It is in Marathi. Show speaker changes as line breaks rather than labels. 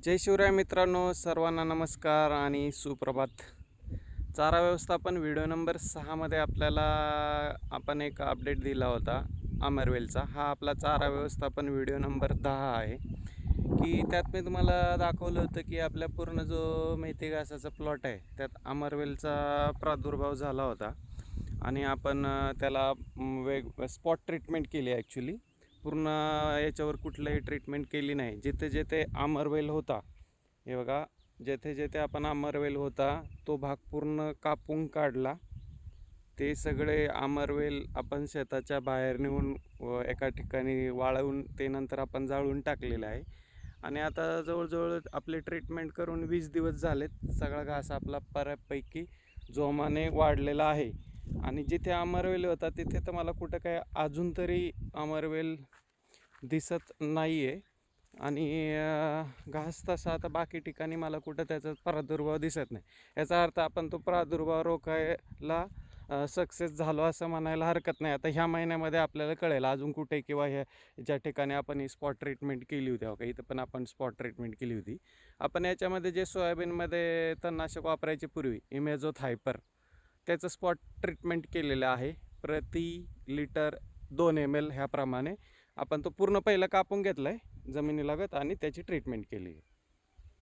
जय शिवराय मित्रांनो, सर्वांना नमस्कार आणि सुप्रभात. चारा व्यवस्थापन व्हिडिओ नंबर 6मध्ये आपल्याला आपण एक अपडेट दिला होता अमरवेलचा. हा आपला चारा व्यवस्थापन व्हिडिओ नंबर 10 आहे, की त्यात मी तुम्हाला दाखवलं होतं की आपल्या पूर्ण जो मेथी घासाचा प्लॉट आहे त्यात अमरवेलचा प्रादुर्भाव झाला होता आणि आपण त्याला स्पॉट ट्रीटमेंट केली ॲक्च्युली. पूर्ण याच्यावर कुठलंही ट्रीटमेंट केली नाही. जिथे जिथे आमरवेल होता, हे बघा, जेथे जेथे आपण आमरवेल होता तो भाग पूर्ण कापून काढला. ते सगळे आमरवेल आपण शेताच्या बाहेर नेऊन एका ठिकाणी वाळवून ते नंतर आपण जाळून टाकलेलं आहे. आणि आता जवळजवळ आपले ट्रीटमेंट करून 20 दिवस झालेत. सगळा घास आपला बऱ्यापैकी जोमाने वाढलेला आहे. आणि जिथे अमरवेल होता तिथे तर मला कुठं काय अजून तरी अमरवेल दिसत नाही आहे. आणि घास तसा आता बाकी ठिकाणी मला कुठं त्याचा प्रादुर्भाव दिसत नाही. याचा अर्थ आपण तो प्रादुर्भाव रोखायला सक्सेस झालो असं म्हणायला हरकत नाही. आता ह्या महिन्यामध्ये आपल्याला कळेल अजून कुठे, किंवा ह्या ज्या ठिकाणी आपण ही स्पॉट ट्रीटमेंट केली होती, का इथं पण आपण स्पॉट ट्रीटमेंट केली होती. आपण याच्यामध्ये जे सोयाबीनमध्ये तणनाशक वापरायचे पूर्वी इमेझोथ हायपर, त्याचं स्पॉट ट्रीटमेंट केलेलं आहे. प्रति लिटर 2 ml ह्याप्रमाणे आपण तो पूर्ण पहिला कापून घेतला आहे जमिनीलागत आणि त्याची ट्रीटमेंट केली आहे.